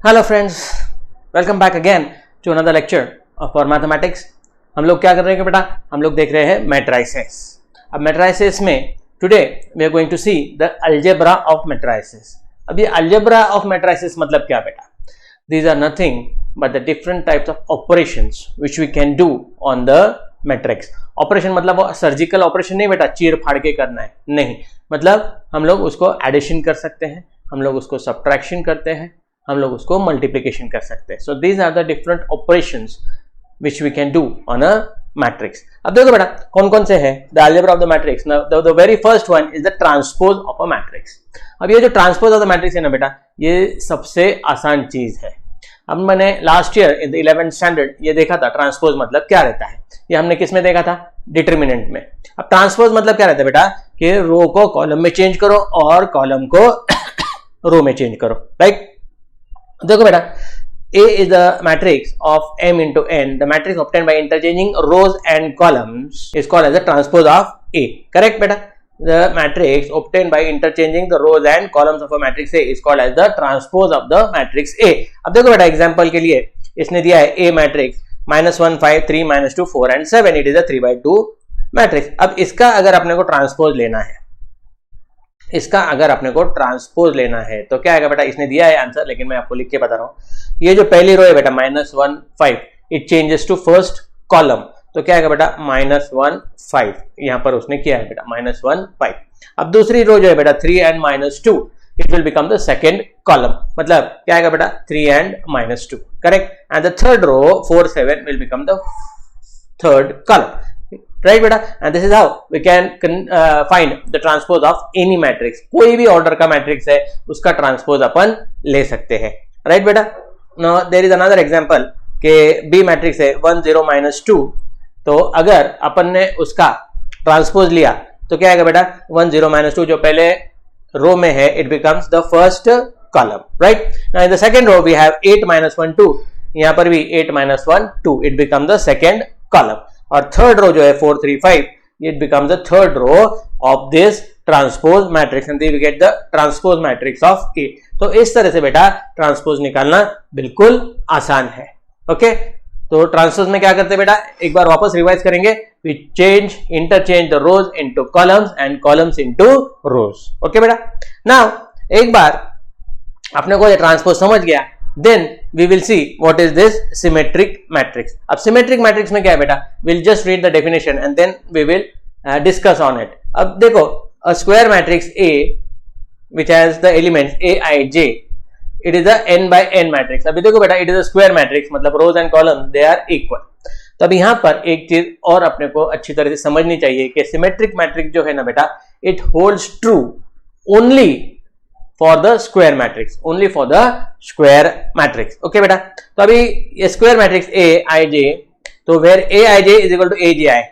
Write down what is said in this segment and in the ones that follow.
Hello friends, welcome back again to another lecture for mathematics. हम लोग क्या कर रहे हैं बेटा? हम लोग देख रहे हैं मैट्रिसेस। अब मैट्रिसेस में today we are going to see the algebra of matrices. अब ये अलजेब्रा ऑफ मैट्रिसेस मतलब क्या बेटा? These are nothing but the different types of operations which we can do on the matrix. Operation मतलब वो surgical operation नहीं बेटा, चीर फाड़ के करना है, नहीं। मतलब हम लोग उसको एडिशन कर सकते हैं, हम लोग उसको सब्ट्रैक्शन करते हैं, हम लोग उसको मल्टीप्लिकेशन कर सकते हैं। So these are the different operations which we can do on a matrix. अब देखो बेटा कौन कौन से हैं the algebra of the matrix. The very first one is the transpose of a matrix. अब ये जो ट्रांसपोज ऑफ द मैट्रिक्स है ना बेटा, ये सबसे आसान चीज है। अब मैंने last year in the 11th standard ये देखा था ट्रांसपोज मतलब क्या रहता है। ये हमने किस में देखा था? डिटरमिनेंट में। अब ट्रांसपोज मतलब क्या रहता है बेटा कि रो को कॉलम में चेंज करो और कॉलम को रो में चेंज करो, राइट? देखो बेटा, A is the matrix of M into N. The matrix obtained by interchanging rows and columns is called as the transpose of A. Correct बेटा? The matrix obtained by interchanging the rows and columns of a matrix A is called as the transpose of the matrix A. अब देखो बेटा example के लिए इसने दिया है A matrix -1 5 3 -2 4 and 7. It is a 3/2 matrix. अब इसका अगर अपने को ट्रांसपोज लेना है, इसका अगर अपने को ट्रांसपोज लेना है तो क्या आएगा बेटा? इसने दिया है आंसर, लेकिन मैं आपको लिख के बता रहा हूं। ये जो पहली रो है बेटा -1 5, it changes to first column, तो क्या आएगा बेटा? -1 5। यहां पर उसने किया है बेटा -1 5। अब दूसरी रो जो है बेटा 3 and -2, it will become the second column, मतलब क्या आएगा बेटा? 3 and -2, correct. And the third row 4 7 will become the third column, right बेटा? And this is how we can find the transpose of any matrix. कोई भी order का matrix है उसका ट्रांसपोज अपन ले सकते हैं, राइट बेटा? Now there is another example के बी मैट्रिक्स है 1 0 -2, तो अगर अपन ने उसका ट्रांसपोज लिया तो क्या आएगा बेटा? 1 0 -2 जो पहले रो में है, it becomes the first column, right? Now in the second row we have 8 -1 2, यहां पर भी 8 -1 2, it become the second column. और थर्ड रो जो है 4 3 5, it becomes the third row of this transpose matrix and we get the transpose matrix of A. तो इस तरह से बेटा ट्रांसपोज निकालना बिल्कुल आसान है। ओके, तो ट्रांसपोज में क्या करते हैं बेटा? एक बार वापस रिवाइज करेंगे। We change interchange the rows into columns and columns into rows. Okay बेटा, नाउ एक बार अपने को ये ट्रांसपोज समझ गया, then we will see what is this symmetric matrix. अब symmetric matrix में क्या है बेटा? We'll just read the definition and then we will discuss on it. अब देखो, a square matrix A which has the elements A I J, it is a n by n matrix. अभी देखो बेटा, it is a square matrix, मतलब rows and columns they are equal. तो अब यहाँ पर एक चीज और अपने को अच्छी तरह से समझनी चाहिए कि symmetric matrix जो है ना बेटा, it holds true only for the square matrix, only for the square matrix. Okay बेटा, तो अभी ये square matrix A I J, तो where A I J is equal to A J I,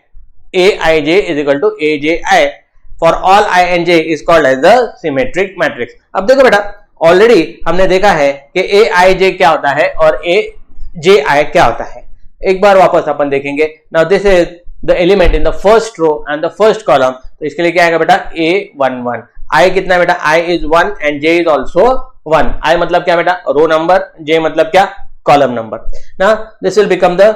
A I J is equal to A J I for all I and J is called as the symmetric matrix. अब देखो बेटा, already हमने देखा है कि A I J क्या होता है और A J I क्या होता है। एक बार वापस अपन देखेंगे। Now this is the element in the first row and the first column, तो इसके लिए क्या आएगा बेटा? A11। I कितना है बेटा? I is 1 and J is also 1. I मतलब क्या बेटा? रो नंबर, J मतलब क्या? Column number. Now this will become the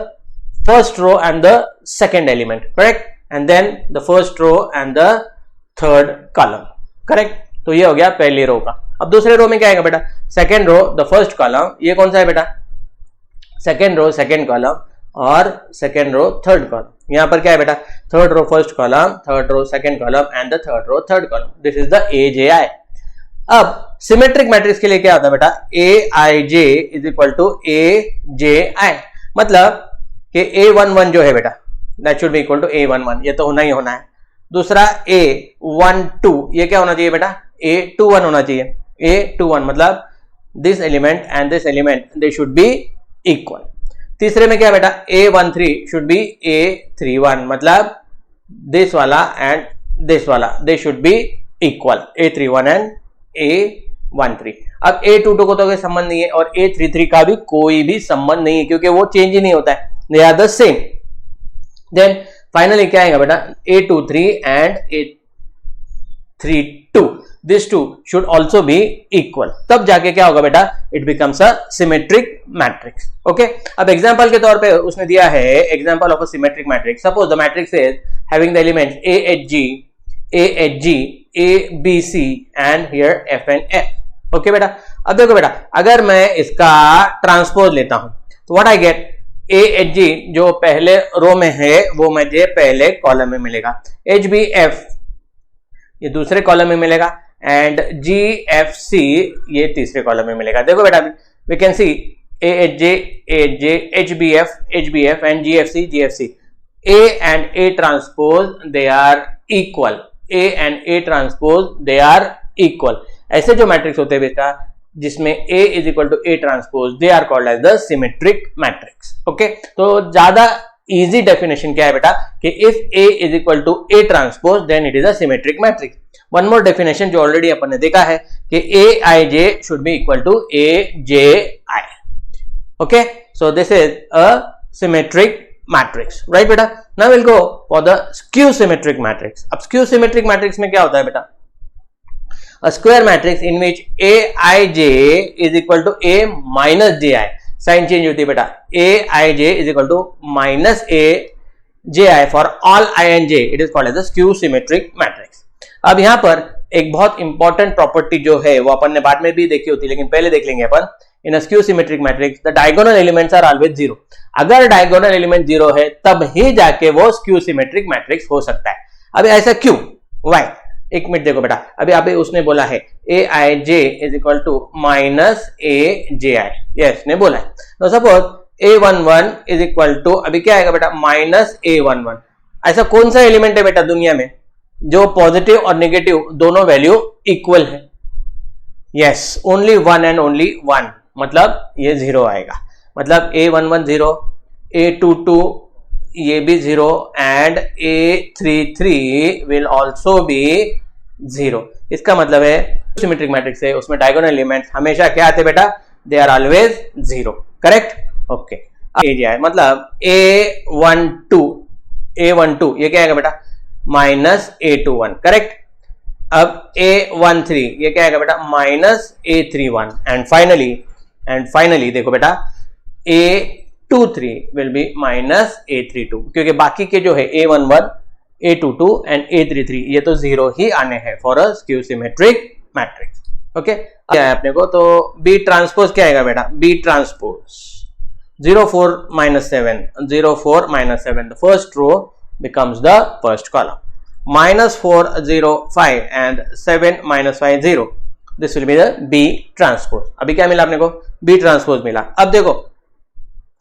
first row and the second element, correct? And then the first row and the third column, correct? तो ये हो गया पहली रो का। अब दूसरे रो में क्या आएगा बेटा? Second row the first column, ये कौन सा है बेटा? सेकेंड रो सेकेंड कॉलम और सेकेंड रो थर्ड कॉलम। यहां पर क्या है बेटा? Third row first column, third row second column and the third row third column. This is the AJI। अब सिमेट्रिक मैट्रिक्स के लिए क्या होता है बेटा? AIJ is equal to AJI, मतलब कि A11 जो है बेटा, that should be equal to A11, ये तो होना ही होना है। दूसरा A12, ये क्या होना चाहिए बेटा? A21 होना चाहिए। A21 मतलब this element and this element they should be equal. तीसरे में क्या बेटा? A13 शुड बी A31, मतलब दिस वाला एंड दिस वाला they should be equal, A31 and A13। अब A22 को तो कोई संबंध नहीं है और A33 का भी कोई भी संबंध नहीं है क्योंकि वो चेंज ही नहीं होता है, they are the same. Then finally क्या आएगा बेटा? A23 and 3 2 this two should also be equal, तब जाके क्या होगा बेटा, it becomes a symmetric matrix. Okay, अब एग्जांपल के तौर पे उसने दिया है example of a symmetric matrix. Suppose the matrix is having the elements AHG, ABC and here FNF। Okay बेटा, अब देखो बेटा, अगर मैं इसका ट्रांसपोज लेता हूं तो व्हाट आई गेट, AHG जो पहले रो में है वो मुझे पहले कॉलम में मिलेगा, HBF ये दूसरे कॉलम में मिलेगा एंड GFC ये तीसरे कॉलम में मिलेगा। देखो बेटा, we can see AHJ, HBF and GFC। A and A transpose they are equal, A and A transpose they are equal। ऐसे जो मैट्रिक्स होते हैं बेटा जिसमें A is equal to A transpose, they are called as the symmetric matrix। Okay, तो ज्यादा easy definition क्या है बेटा कि if A is equal to A transpose then it is a symmetric matrix। One more definition जो already अपन ने देखा है कि AIJ should be equal to AJI। Okay, so this is a symmetric matrix, right beta? Now we'll go for the skew symmetric matrix। अब skew symmetric matrix में क्या होता है बेटा, a square matrix in which Aij is equal to A minus Ji, sign change होती है बेटा, Aij is equal to minus Ji for all I and J, it is called as a skew symmetric matrix। अब यहां पर एक बहुत important property जो है वो अपन ने बाद में भी देखी होती है, लेकिन पहले देख लेंगे अपन। In skew symmetric matrix the diagonal elements are always zero. अगर डायगोनल एलिमेंट जीरो है तब ही जाके वो स्क्यू सिमेट्रिक मैट्रिक्स हो सकता है। अभी ऐसा क्यों, वाई, एक मिनट देखो बेटा, अभी उसने बोला है Aij is equal to minus AJI, यस ने बोला है। तो suppose A11 is equal to, अभी क्या आएगा बेटा, माइनस A11। ऐसा कौन सा एलिमेंट है बेटा दुनिया में जो पॉजिटिव और नेगेटिव दोनों वैल्यू इक्वल है? Yes, only one and only one, मतलब ये जीरो आएगा। मतलब A11 जीरो, A22 ये भी zero and A33 will also be zero. इसका मतलब है सिमेट्रिक मैट्रिक्स है उसमें डायगोनल एलिमेंट्स हमेशा क्या आते बेटा, they are always zero, correct. Okay, मतलब A12 ये क्या आएगा बेटा, माइनस A21, करेक्ट। अब A13 ये क्या आएगा बेटा, माइनस A31 एंड फाइनली देखो बेटा A23 will be minus A32, क्योंकि बाकी के जो है A11, A22 एंड A33 ये तो जीरो ही आने हैं for a skew symmetric matrix. Okay, क्या है अपने को, तो B ट्रांसपोज क्या आएगा बेटा, B transpose 0 4 minus 7, 0 4 minus 7, the first row becomes the first column, minus 4 0 5 and 7 minus 5 0, this will be the B transpose। अभी क्या मिला अपने को, B ट्रांसपोज मिला। अब देखो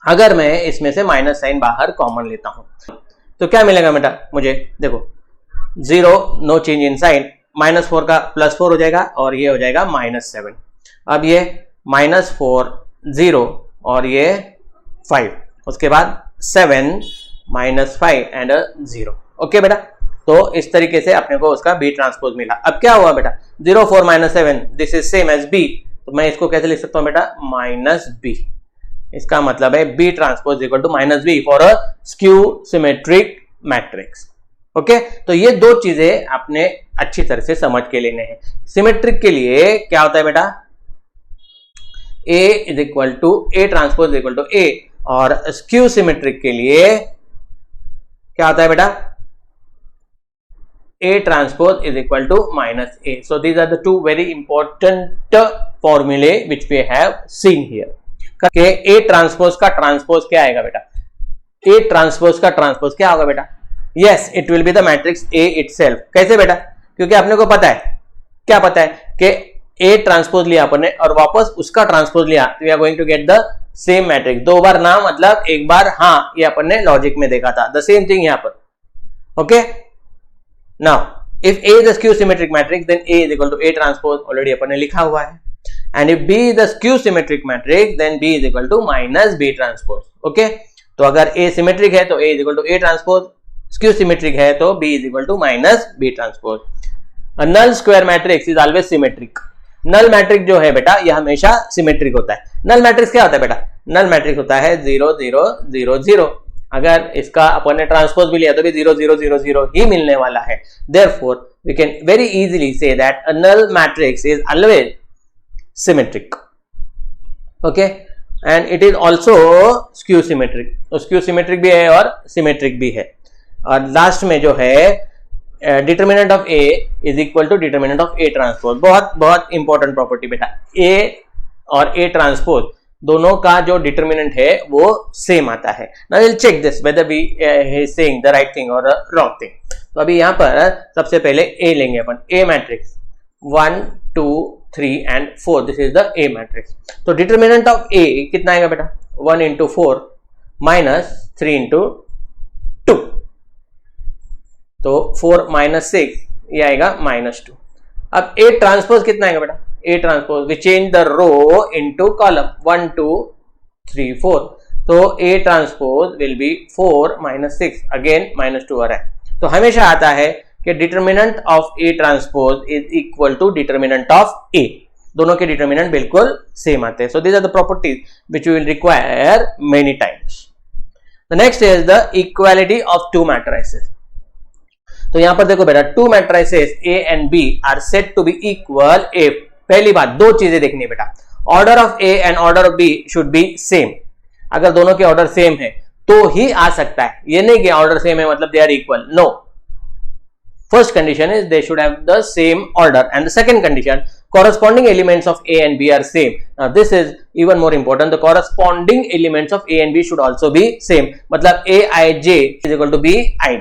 अगर मैं इसमें से माइनस साइन बाहर कॉमन लेता हूं तो क्या मिलेगा बेटा मुझे, देखो 0 no change in sign, minus 4 का प्लस 4 हो जाएगा और ये हो जाएगा माइनस 7। अब ये माइनस 4 0 और ये 5, उसके बाद 7 माइनस 5 एंड 0। ओके बेटा, तो इस तरीके से अपने को उसका B ट्रांसपोज मिला। अब क्या हुआ बेटा, 0 4 minus 7 this is same as B, तो मैं इसको कैसे लिख सकता हूं बेटा, माइनस B। इसका मतलब है B transpose equal to minus B for a skew symmetric matrix. Okay, तो ये दो चीजें आपने अच्छी तरह से समझ के लेने हैं। सिमेट्रिक के लिए क्या होता है बेटा, A is equal to A transpose equal to A, और स्क्यू सिमेट्रिक के लिए क्या होता है बेटा, A transpose is equal to minus A। So these are the two very important formulae which we have seen here। कि A transpose का transpose क्या आएगा बेटा, A transpose का ट्रांसपोज क्या होगा बेटा, yes it will be the matrix A itself। कैसे बेटा, क्योंकि आपने को पता है, क्या पता है कि A ट्रांसपोज लिया अपन ने और वापस उसका ट्रांसपोज लिया तो we are going to get the same matrix. दो बार ना मतलब एक बार हाँ, ये अपन ने लॉजिक में देखा था, द सेम थिंग यहाँ पर। Okay, now if A is a skew symmetric matrix then A is equal to A transpose, already अपन ने लिखा हुआ है, and if B is a skew symmetric matrix then B is equal to minus B transpose। okay, तो अगर A symmetric है तो A is equal to A transpose, skew symmetric है तो B is equal to minus B transpose। a null square matrix is always symmetric। Null matrix जो है बेटा यह हमेशा सिमेट्रिक होता है। नल मैट्रिक्स क्या होता है बेटा, नल मैट्रिक्स होता है 0 0 0 0। अगर इसका अपन ने ट्रांसपोज भी लिया तो भी 0 0 0 0 ही मिलने वाला है. Therefore, we can very easily say that a null matrix is always symmetric. Okay, and it is also skew symmetric. तो skew symmetric भी है और symmetric भी है. और लास्ट में जो है determinant of A is equal to determinant of A transpose. बहुत बहुत इंपॉर्टेंट प्रॉपर्टी बेटा. A और A ट्रांसपोज दोनों का जो डिटर्मिनेंट है वो सेम आता है. Now will check this whether we he is saying the right thing और रॉन्ग थिंग. तो अभी यहाँ पर सबसे पहले A लेंगे अपन. A matrix 1 2 3 and 4. This is the A matrix. तो डिटर्मिनेंट ऑफ A कितना आएगा बेटा? 1 into 4 minus 3 into 2. तो 4 minus 6 ये आएगा -2. अब A ट्रांसपोज कितना आएगा बेटा? A transpose we change the row into column 1 2 3 4. तो A transpose will be 4 minus 6 again -2 आ रहा है. तो हमेशा आता है कि determinant of A transpose is equal to determinant of A. दोनों के डिटर्मिनेंट बिल्कुल सेम आते हैं. So these are the properties which we will require many times. The next is the equality of two matrices. तो यहां पर देखो बेटा, two matrices A and B are said to be equal if पहली बात दो चीजें देखनी है बेटा. Order of A and order of B should be same. अगर दोनों के ऑर्डर सेम है तो ही आ सकता है. ये नहीं कि ऑर्डर सेम है मतलब they are equal. No, first condition is they should have the same order and the second condition corresponding elements of A and B are same. Now this is even more important. The corresponding elements of A and B should also be same. मतलब Aij is equal to Bij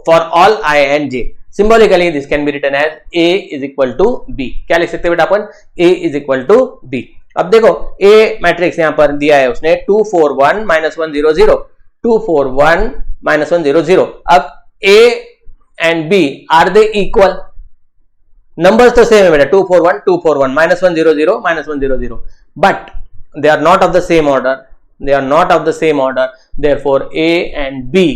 for all I and J. Symbolically this can be written as A is equal to B. क्या लिख सकते हैं बेटा अपन? A is equal to B. अब देखो A matrix यहाँ पर दिया है उसने 2 4 1 -1 0 0 2 4 1 -1 0 0. अब A and B are they equal? Numbers तो सेम है बेटा. 2 4 1 2 4 1 -1 0 0 -1 0 0. But they are not of the same order. They are not of the same order. Therefore A and B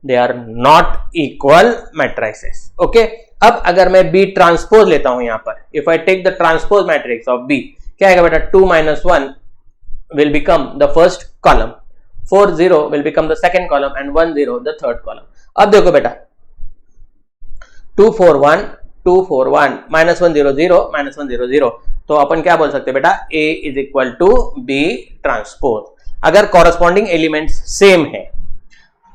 they are not equal matrices. Okay, अब अगर मैं B transpose लेता हूं यहां पर, if I take the transpose matrix of B, क्या आएगा बेटा? 2 -1 will become the first column, 4 0 will become the second column and 1 0 the third column. अब देखो बेटा 2 4 1 2 4 1 -1 0 0 -1 0 0. तो अपन क्या बोल सकते हैं बेटा? A is equal to B transpose. अगर कॉरेस्पॉन्डिंग एलिमेंट्स सेम है,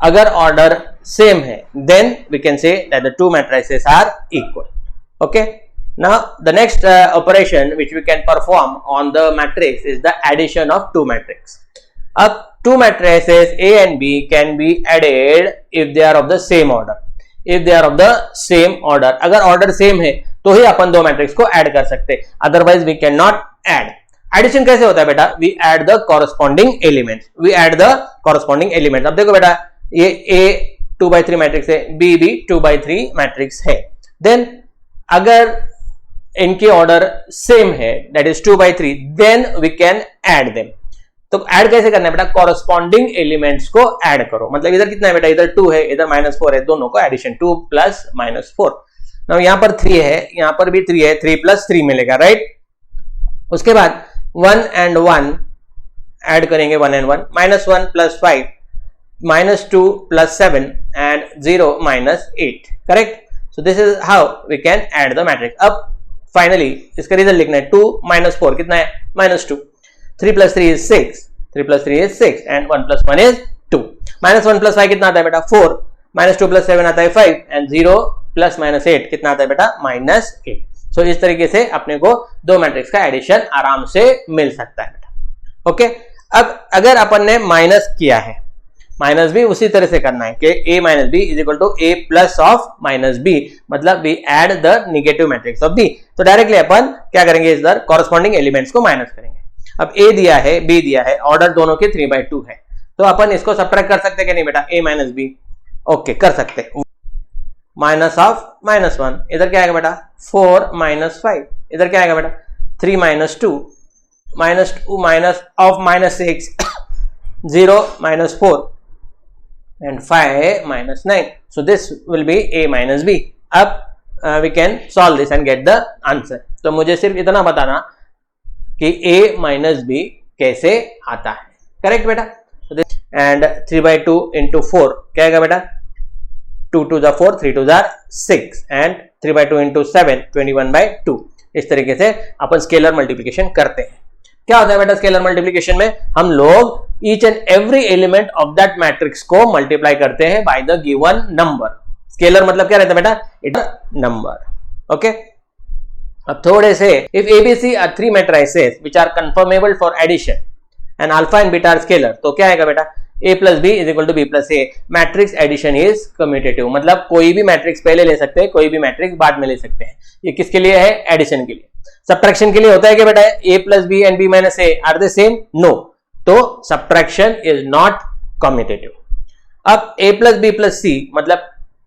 अगर ऑर्डर सेम है, then we can say that the two matrices are equal. Okay, now the next operation which we can perform on the matrix is the addition of two matrices. अब two matrices A and B can be added if they are of the same order. If they are of the same order, अगर order same है तो ही अपन दो matrix को add कर सकते, otherwise we can not add. Addition कैसे होता है बेटा? We add the corresponding elements. We add the corresponding elements. अब देखो बेटा, ये A 2/3 मैट्रिक्स है, B भी 2/3 मैट्रिक्स है. देन अगर इनके ऑर्डर सेम है, that is 2/3, then we can add them. तो ऐड कैसे करना है बेटा? कॉरेस्पॉन्डिंग एलिमेंट्स को ऐड करो. मतलब इधर कितना है बेटा? इधर 2 है, इधर -4 है. दोनों को एडिशन 2 + -4. नाउ यहां पर 3 है, यहां पर भी 3 है, 3 + 3 मिलेगा, राइट? उसके बाद 1 and 1 ऐड करेंगे, 1 and 1, -1 + 5 -2 + 7 and 0 - 8. Correct? So this is how we can add the matrix. अब फाइनली इसका रिजल्ट लिखना है. 2 - 4 कितना है? -2. 3 + 3 is 6. 3 + 3 is 6 and 1 + 1 is 2. -1 + 5 कितना आता है बेटा? 4. -2 + 7 आता है 5 and 0 + -8 कितना आता है बेटा? -8. सो इस तरीके से अपने को दो मैट्रिक्स का एडिशन आराम से मिल सकता है बेटा. ओके, अब अगर अपन ने माइनस किया है, माइनस भी उसी तरह से करना है कि A - B is equal to A plus of -B, मतलब we add the negative matrix of B. तो डायरेक्टली अपन क्या करेंगे? इधर कॉरेस्पॉन्डिंग एलिमेंट्स को माइनस करेंगे. अब A दिया है, B दिया है, ऑर्डर दोनों के 3/2 है, तो अपन इसको सब्ट्रैक्ट कर सकते हैं कि नहीं बेटा? A - B. ओके, कर सकते. माइनस ऑफ -1, इधर क्या आएगा बेटा? 4 - 5. इधर क्या आएगा बेटा? 3 - 2 -2 minus of -6 0 - 4 and 5 - 9. So this will be A - B. अब we can solve this and get the answer. तो मुझे सिर्फ इतना बताना कि A - B कैसे आता है. करेक्ट बेटा? एंड 3/2 इंटू 4 क्या आएगा बेटा, 2 2 जा 4, 3 2 जा 6 एंड 3/2 इंटू 7 21/2। इस तरीके से अपन स्केलर मल्टीप्लीकेशन करते हैं। क्या होता है बेटा स्केलर मल्टीप्लीकेशन में, हम लोग each and every element of that matrix को मल्टीप्लाई करते हैं by the given number. Scalar मतलब क्या रहता है बेटा, इट नंबर। ओके, अब थोड़े से, if ABC are 3 matrices which are conformable for addition and alpha and beta are scalar, तो क्या आएगा बेटा, a plus B is equal to B plus A. Matrix addition is commutative, मतलब कोई भी मैट्रिक्स पहले ले सकते हैं, कोई भी मैट्रिक्स बाद में ले सकते हैं। ये किसके लिए है, एडिशन के लिए। सब्ट्रैक्शन के लिए होता है कि बेटा a plus B and b minus A are the same, no, तो सब्ट्रैक्शन इज नॉट कम्यूटेटिव। अब a plus B plus C, मतलब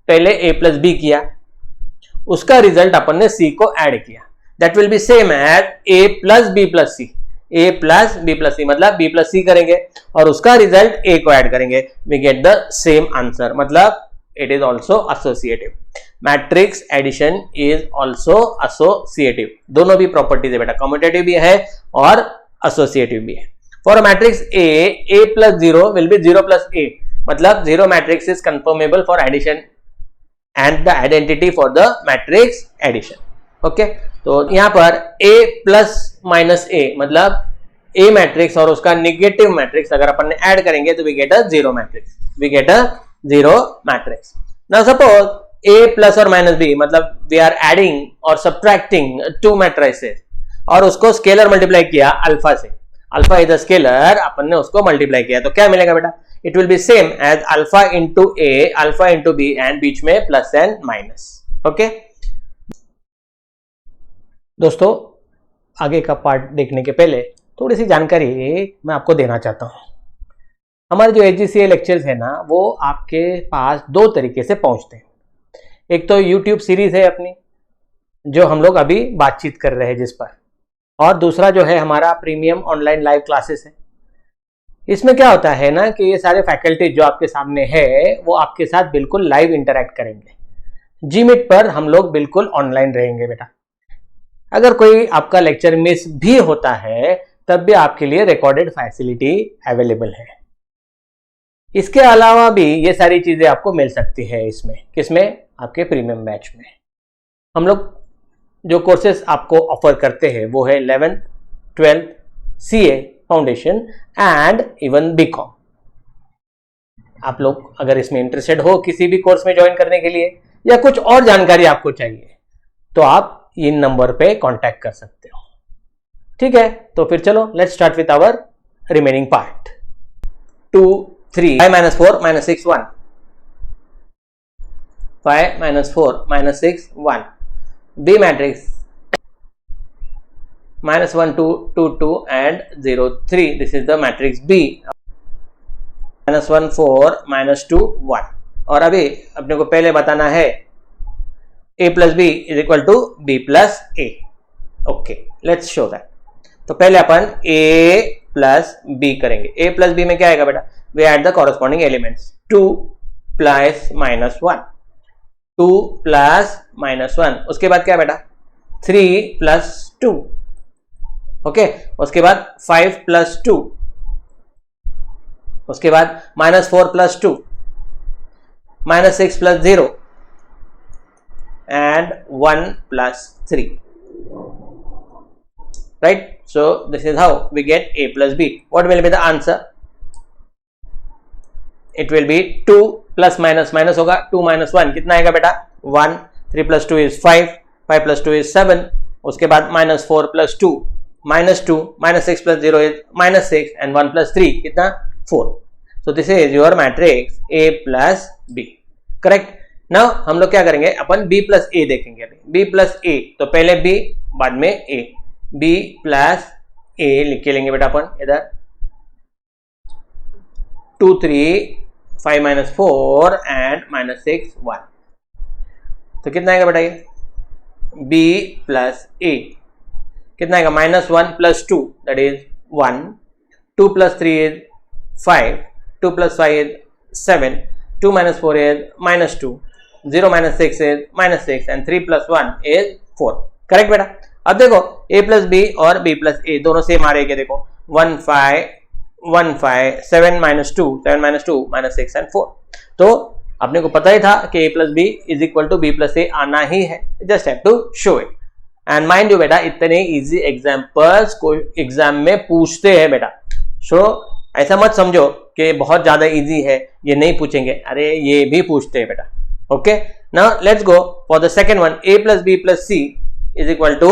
पहले a प्लस बी किया, उसका रिजल्ट अपन ने c को ऐड किया, that will be same as a plus B plus C. a plus B plus C मतलब b प्लस सी करेंगे और उसका रिजल्ट a को ऐड करेंगे, we get the same answer, मतलब it is also associative. Matrix addition is also associative, दोनों भी properties है बेटा, कम्यूटेटिव भी है और एसोसिएटिव भी है। For matrix a plus 0 will be 0 plus a, मतलब 0 matrix is conformable for addition and the identity for the matrix addition. Okay, तो यहां पर a प्लस माइनस a मतलब a मैट्रिक्स और उसका निगेटिव मैट्रिक्स अगर अपन ने ऐड करेंगे तो we get a zero matrix, we get a zero matrix. Now suppose a plus और माइनस b, मतलब वी आर एडिंग और सब्ट्रैक्टिंग 2 मैट्रिसेस और उसको स्केलर मल्टीप्लाई किया अल्फा से, अल्फा इज अ स्केलर, अपन ने उसको मल्टीप्लाई किया, तो क्या मिलेगा बेटा, it will be same as alpha into a, alpha into b and बीच में प्लस एंड माइनस। ओके दोस्तों, आगे का पार्ट देखने के पहले थोड़ी सी जानकारी मैं आपको देना चाहता हूँ। हमारे जो HGCA लेक्चर्स है ना, वो आपके पास 2 तरीके से पहुँचते हैं। एक तो YouTube सीरीज है अपनी, जो हम लोग अभी बातचीत कर रहे हैं जिस पर, और दूसरा जो है हमारा प्रीमियम ऑनलाइन लाइव क्लासेस है। इसमें क्या होता है ना कि ये सारे फैकल्टी जो आपके सामने है वो आपके साथ बिल्कुल लाइव इंटरेक्ट करेंगे। जीमीट पर हम लोग बिल्कुल ऑनलाइन रहेंगे बेटा। अगर कोई आपका लेक्चर मिस भी होता है तब भी आपके लिए रिकॉर्डेड फैसिलिटी अवेलेबल है। इसके अलावा भी ये सारी चीजें आपको मिल सकती है इसमें, किसमें, आपके प्रीमियम बैच में। हम लोग जो कोर्सेस आपको ऑफर करते हैं वो है 11th 12th CA foundation and even BCom. आप लोग अगर इसमें इंटरेस्टेड हो किसी भी कोर्स में ज्वाइन करने के लिए या कुछ और जानकारी आपको चाहिए तो आप इन नंबर पे कांटेक्ट कर सकते हो। ठीक है, तो फिर चलो let's start with our remaining part. 2 3 5 minus 4 minus 6 1, 5 minus 4 minus 6 1, B matrix minus 1 2 2 2 and 0 3, this is the matrix B, minus 1 4 minus 2 1। और अभी अपने को पहले बताना है a plus b is equal to b plus a। Okay, let's show that. तो पहले अपन a plus b करेंगे। a plus b में क्या आएगा बेटा, we add the corresponding elements, 2 plus minus 1, 2 plus minus 1, उसके बाद क्या बेटा 3 प्लस 2, ओके, उसके बाद 5 प्लस 2, उसके बाद minus 4 plus 2, minus 6 plus 0 and 1 plus 3, right? So this is how we get a plus b. What will be the answer? It will be 2 plus minus minus होगा, 2 minus 1 कितना आएगा बेटा 1, 3 plus 2 is 5, 5 plus 2 is 7, उसके बाद minus 4 plus 2, minus 2, minus 6 plus 0 is minus 6 and 1 plus 3 कितना 4। So this is your matrix a plus b, correct? Now हम लोग क्या करेंगे, अपन b प्लस ए देखेंगे। अभी b प्लस ए, तो पहले b बाद में a, b प्लस ए लिख के लेंगे बेटा अपन इधर, 2 3 5 minus 4 and minus 6 1, तो कितना आएगा बेटा ये b प्लस ए कितना आएगा minus 1 plus 2 that is 1, 2 plus 3 is 5, 2 plus 5 is 7, 2 minus 4 is minus 2, 0 minus 6 is minus 6 and 3 plus 1 is 4, correct बेटा। अब देखो a plus b और b plus a दोनों सेम आ रहे हैं, देखो 1 5 1 5 7 minus 2 minus 6 and 4. तो अपने को पता ही था कि a plus b is equal to b plus a आना ही है, just have to show it. And mind you बेटा, इतने easy examples को एग्जाम में पूछते हैं बेटा, so ऐसा मत समझो कि बहुत ज्यादा इजी है, ये नहीं पूछेंगे, अरे ये भी पूछते हैं बेटा. Okay, now let's go for the second one. a plus b plus c is equal to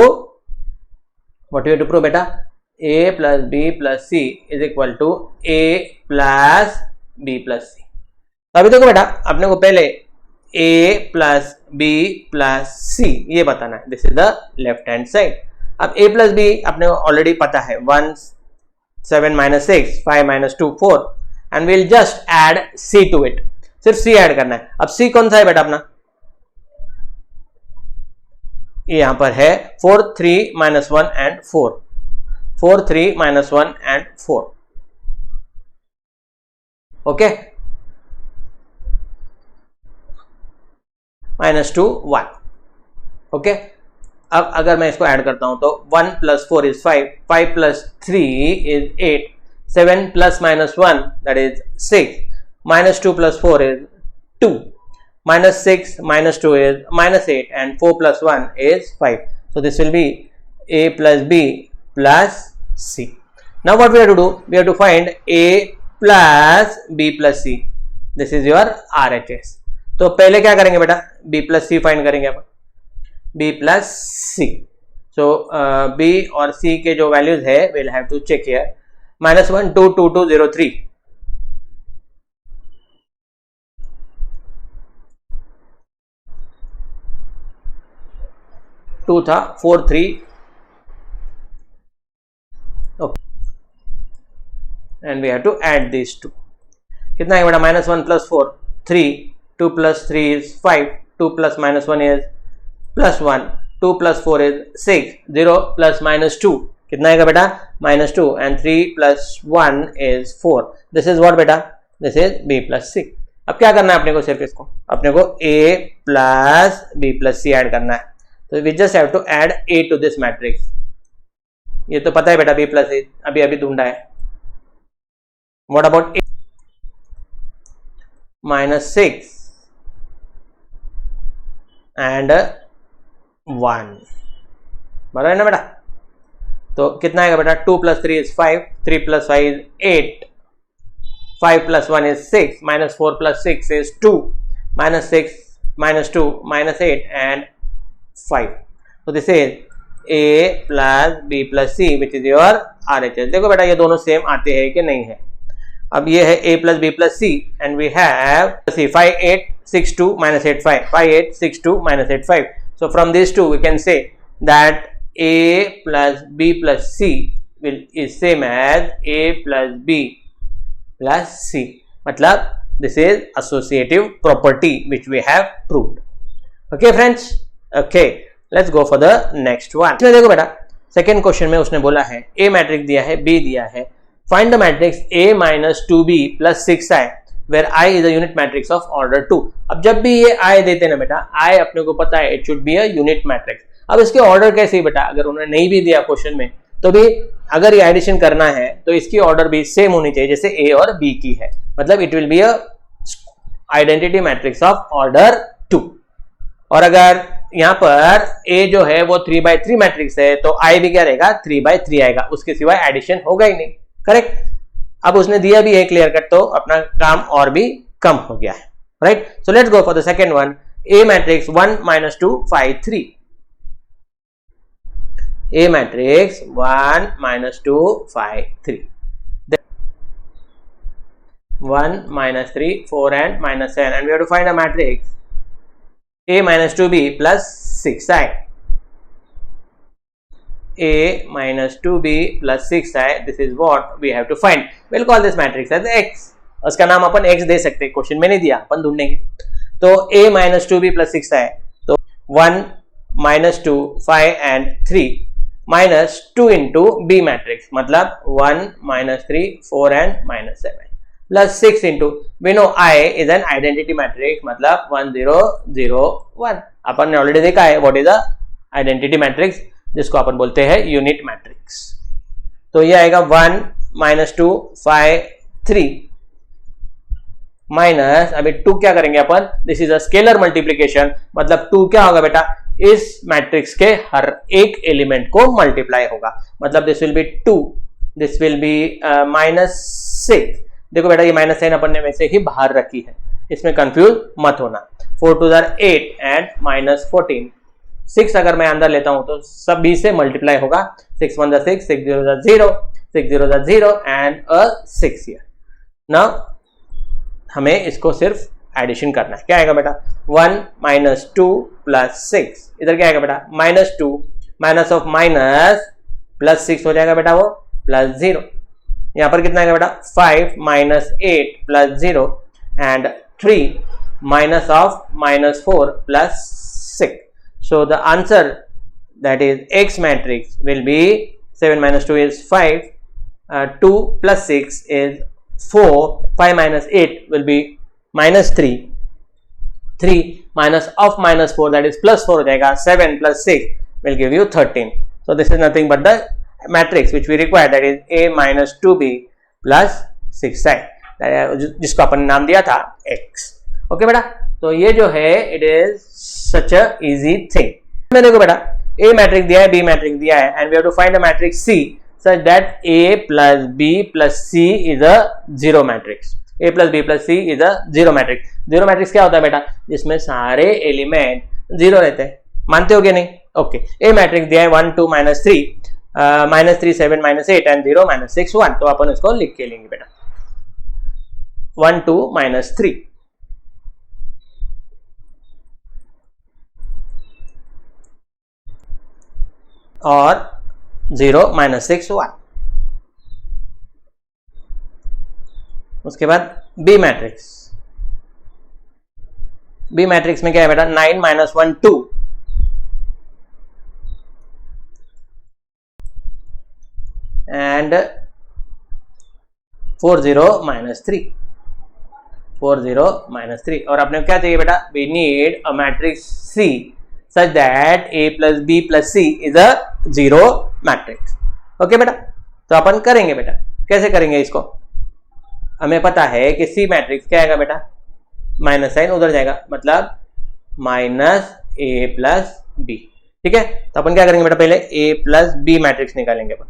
what you have to prove बेटा? a plus b plus c is equal to a plus b plus c. तो अभी देखो बेटा, अपने को पहले a plus b plus c ये बताना है. This is the left hand side. अब a plus b अपने को ऑलरेडी पता है, 1 7 minus 6 5 minus 2 4 and we'll just add c to it. सिर्फ c ऐड करना है. अब c कौन सा है बेटा अपना? ये यहां पर है 4 3 minus 1 and 4. 4 3 minus 1 and 4. Okay, minus 2 1. Okay, अब अगर मैं इसको ऐड करता हूं तो 1 plus 4 is 5, 5 plus 3 is 8, 7 plus minus 1 that is 6, minus 2 plus 4 is 2, minus 6 minus 2 is minus 8 and 4 plus 1 is 5. So this will be a plus b plus c. Now what we have to do? We have to find a plus b plus c. This is your RHS. तो पहले क्या करेंगे बेटा? b plus c find करेंगे अपन. b plus c. So b और c के जो values है we'll have to check here. minus 1 2 2 2 0 3. 2 था 4 3. Okay, and we have to add this 2. कितना है बेटा? minus 1 plus 4 3, 2 plus 3 is 5, 2 plus minus 1 is plus 1, 2 plus 4 is 6, 0 plus minus 2 कितना आएगा बेटा? minus 2 and 3 plus 1 is 4. This is what बेटा? This is b plus c. अब क्या करना है अपने को? सिर्फ इसको अपने को a plus b plus c add करना है. तो we just have to add a to this matrix. ये तो पता है बेटा b plus a, अभी अभी ढूंढा है. What about a? minus 6 and 1. बराबर है ना बेटा? तो कितना आएगा बेटा? 2 plus 3 is 5, 3 plus 5 is 8, 5 plus 1 is 6, minus 4 plus 6 is 2, minus 6 minus 2 minus 8 and 5. So this is a plus b plus c which is your RHS. देखो बेटा ये दोनों सेम आते हैं कि नहीं है. अब ये है a plus b plus c and we have see 5 8 6 2 minus 8 5, 5 8 6 2 minus 8 5. So from these two we can say that a plus b plus c is same as a plus b plus c. मतलब this is associative property which we have proved. Okay friends. Okay, let's go for the next one. इसमें देखो बेटा, second question में उसने बोला है a matrix दिया है, b दिया है. Find the matrix a minus 2b plus 6i where i is a unit matrix of order 2. अब जब भी ये i देते ना बेटा, i अपने को पता है it should be a unit matrix. अब इसके ऑर्डर कैसे बेटा? अगर उन्होंने नहीं भी दिया क्वेश्चन में तो भी अगर ये एडिशन करना है तो इसकी ऑर्डर भी सेम होनी चाहिए जैसे a और b की है. मतलब it will be a identity matrix of order 2. और अगर यहाँ पर a जो है वो 3/3 मैट्रिक्स है तो i भी क्या रहेगा? 3/3 आएगा, उसके सिवाय एडिशन होगा ही नहीं. करेक्ट. अब उसने दिया भी है क्लियर कट, तो अपना काम और भी कम हो गया है. Right. So let's go for the second one. a matrix 1 minus 2 5 3. a matrix 1 minus 2 5 3. 1 minus 3 4 and minus 7 and we have to find a matrix a minus 2b plus 6i. a minus 2b plus 6i, this is what we have to find. We'll call this matrix as x. उसका नाम अपन x दे सकते हैं, question में नहीं दिया, अपन ढूंढेंगे. तो a minus 2b plus 6i, तो 1 minus 2 5 and 3 minus 2 into b matrix, मतलब 1 minus 3 4 and minus 7 plus 6 into, we know I is an identity matrix, मतलब 1 0 0 1. अपन ने ऑलरेडी देखा है what is a identity matrix, जिसको अपन बोलते हैं यूनिट मैट्रिक्स. तो ये आएगा 1 -2 5 3 माइनस, अभी 2 क्या करेंगे अपन, this is a scalar multiplication, मतलब 2 क्या होगा बेटा, इस मैट्रिक्स के हर एक एलिमेंट को मल्टीप्लाई होगा, मतलब this will be 2, this will be -6। देखो बेटा ये माइनस साइन अपन ने वैसे ही बाहर रखी है, इसमें कंफ्यूज मत होना। 4 2 8 एंड -14, 6 अगर मैं अंदर लेता हूं तो सब b से मल्टीप्लाई होगा, 6 1 6, 6 0 0, 6 0 0 एंड अ 6 हियर। नाउ हमें इसको सिर्फ एडिशन करना है, क्या आएगा बेटा, 1 -2 + 6, इधर क्या आएगा बेटा, -2 माइनस ऑफ माइनस +6 हो जाएगा बेटा वो +0, यहाँ पर कितना आएगा बेटा, 5 -8 +0 and 3 minus of -4 + 6. So the answer, that is X matrix, will be 7 - 2 is 5, 2 + 6 is 4, 5 - 8 will be -3, 3 minus of -4, that is +4 हो जाएगा, 7 + 6 will give you 13. So this is nothing but the matrix which we require, that is A - 2B + 6i, जिसको अपन ने नाम दिया था X। Okay बेटा, तो ये जो है it is such a easy thing. मैं देखो बेटा ए मैट्रिक्स दिया है, बी मैट्रिक्स दिया है, and we have to find a matrix C such that A + B + C is a zero matrix. A + B + C is a zero matrix. Zero matrix क्या होता है बेटा, जिसमें सारे एलिमेंट जीरो रहते हैं, मानते हो क्या नहीं? ओके, ए मैट्रिक्स दिया है 1 2 -3, -3 7 -8 एंड 0 -6 1, तो अपन इसको लिख के लेंगे बेटा 1 2 -3 और 0 -6 1। उसके बाद बी मैट्रिक्स, बी मैट्रिक्स में क्या है बेटा, 9 -1 2 एंड 4 0 -3, 4 0 -3। और अपने क्या चाहिए बेटा, we need a matrix C such that A + B + C is a zero matrix। Okay बेटा, तो अपन करेंगे बेटा, कैसे करेंगे इसको, हमें पता है कि C मैट्रिक्स क्या आएगा बेटा, माइनस साइन उधर जाएगा, मतलब -A + B, ठीक है। तो अपन क्या करेंगे बेटा, पहले A + B मैट्रिक्स निकालेंगे अपन।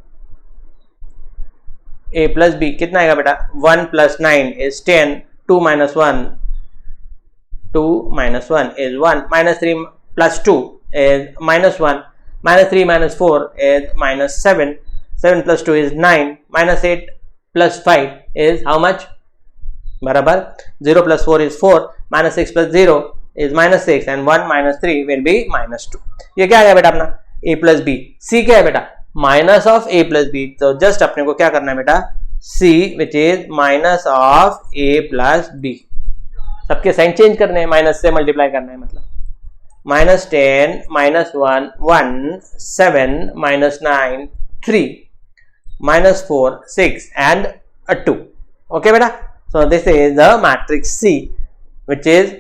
A + B कितना आएगा बेटा, 1 + 9 is 10, 2 - 1 is 1, -3 + 2 is -1, -3 - 4 is -7, 7 + 2 is 9, -8 + 5 is how much, बराबर 0 + 4 is 4, -6 + 0 is -6 and 1 - 3 will be -2। ये क्या है बेटा अपना A + B। C क्या है बेटा, माइनस ऑफ A + B, तो जस्ट अपने को क्या करना है बेटा, C which is minus of A + B, सबके साइन चेंज करने हैं, माइनस से मल्टीप्लाई करना है, मतलब -10 -1 1 7 -9 3 -4 6 and a 2। ओके बेटा, सो this is the matrix C which is,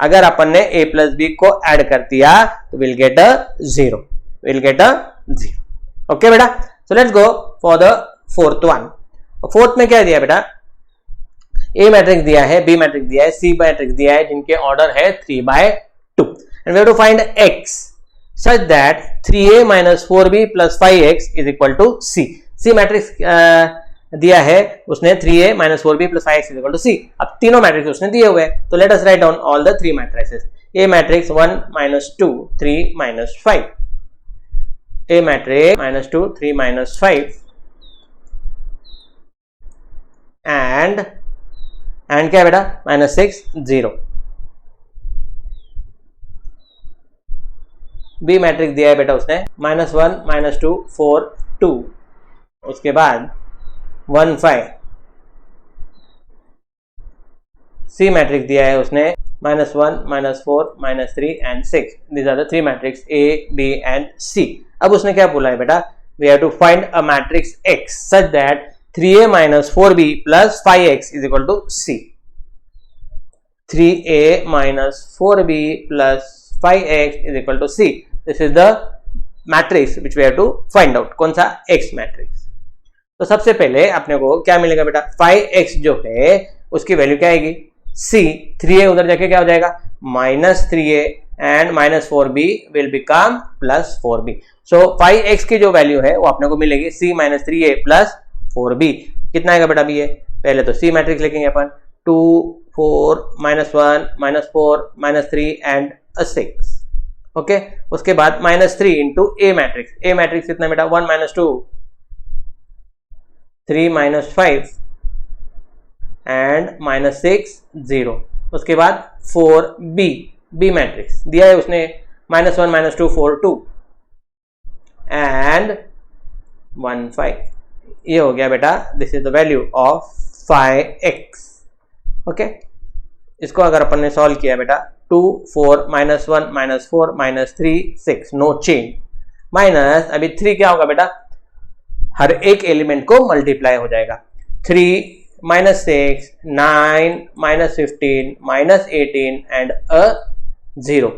अगर अपन ने A + B को ऐड कर दिया तो will get a 0, will get a 0। Okay बेटा, so let's go for the fourth one. Fourth में क्या दिया बेटा, A मैट्रिक्स दिया है, B मैट्रिक्स दिया है, C मैट्रिक्स दिया है, जिनके ऑर्डर है 3/2, and we have to find X such that 3A - 4B + 5X is equal to C। C matrix दिया है उसने 3A - 4B + 5X is equal to C। अब तीनों मैट्रिक्स उसने दिए हुए हैं, तो let us write down all the three matrices। A matrix 1 - 2 3 - 5, A matrix -2 3 - 5 and क्या है बेटा, -6 0। बी मैट्रिक्स दिया है बेटा उसने -1 -2 4 2, उसके बाद 1 5। सी मैट्रिक्स दिया है उसने -1 -4 -3 and 6। These are the three matrix A B and C। अब उसने क्या बोला है बेटा, we have to find a matrix X such that 3A - 4B + 5X is equal to C। 3A - 4B + 5X is equal to C। This is the matrix which we have to find out, कौन सा, X matrix. तो सबसे पहले अपने को क्या मिलेगा बेटा, 5x जो है उसकी वैल्यू क्या आएगी, c, 3a उधर जाके क्या हो जाएगा -3a and -4b will become +4b। So 5x की जो वैल्यू है वो अपने को मिलेगी c -3a +4b। कितना आएगा बेटा ये, पहले तो c मैट्रिक्स लिखेंगे अपन, 2 4 -1 -4 -3 एंड 6। ओके, उसके बाद -3 इंटू a मैट्रिक्स कितना बेटा, 1 -2 3 -5 एंड -6 0। उसके बाद 4b मैट्रिक्स दिया है उसने, -1 -2 4 2 एंड 1 5। ये हो गया बेटा, this is the value of 5x। Okay, इसको अगर अपन ने सॉल्व किया बेटा, 2 4 -1 -4 -3 6 नो चेंज, माइनस अभी 3 क्या होगा बेटा, हर एक एलिमेंट को मल्टीप्लाई हो जाएगा, 3 -6 9 -15 -18 एंड 0।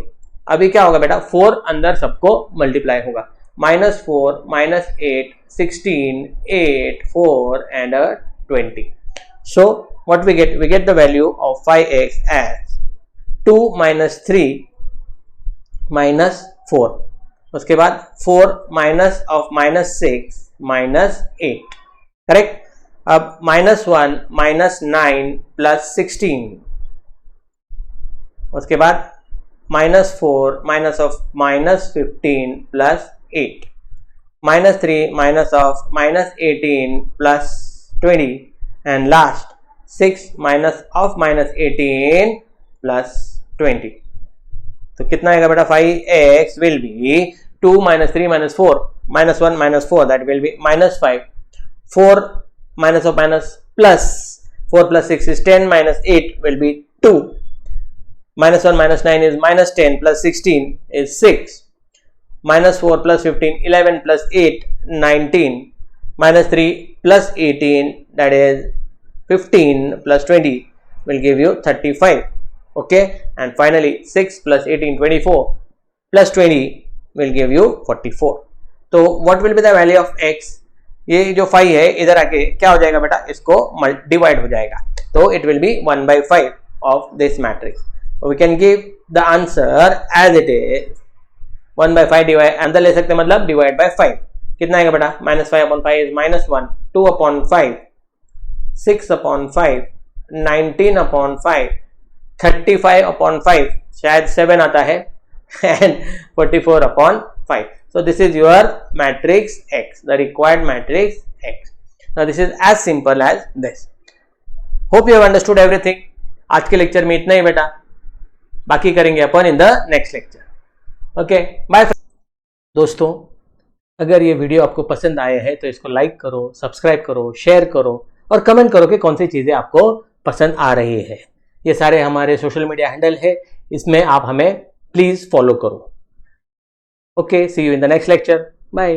अभी क्या होगा बेटा, 4 अंदर सबको मल्टीप्लाई होगा, -4 -8 16 8 4 and 20। So what we get the value of 5x as 2 -3 -4। उसके बाद 4 minus of -6 -8, करेक्ट। अब -1 -9 +16, उसके बाद -4 minus of -15 +8, -3 minus of -18 +20 and last 6 minus of -18 +20। तो कितना आएगा बेटा, 5x will be 2 -3 -4 -1 -4 that will be -5, 4 minus of minus plus 4 plus 6 is 10 minus 8 will be 2, -1 -9 is -10 plus 16 is 6, -4 plus 15 11 plus 8 19, -3 plus 18 that is 15 plus 20 will give you 35। okay, and finally 6 plus 18 24 plus 20 will give you 44। तो what will be the value of x, ये जो 5 है इधर आके क्या हो जाएगा बेटा, इसको डिवाइड हो जाएगा, तो it will be 1/5 of this matrix। so we can give the answer as it is 1/5 divide, अंदर ले सकते मतलब डिवाइड बाय 5। कितना आएगा बेटा, -5/5 is -1, 2/5 6/5 19/5 35/5 शायद 7 आता है and 44/5। so this is your matrix x, the required matrix x। now this is as simple as this। hope you have understood everything। आज के लेक्चर में इतना ही बेटा, बाकी करेंगे अपन in the next lecture. Okay, bye दोस्तों। अगर ये वीडियो आपको पसंद आया है तो इसको लाइक करो, सब्सक्राइब करो, शेयर करो और कमेंट करो कि कौन सी चीज़ें आपको पसंद आ रही है। ये सारे हमारे सोशल मीडिया हैंडल है, इसमें आप हमें प्लीज़ फॉलो करो। Okay, see you in the next lecture, bye.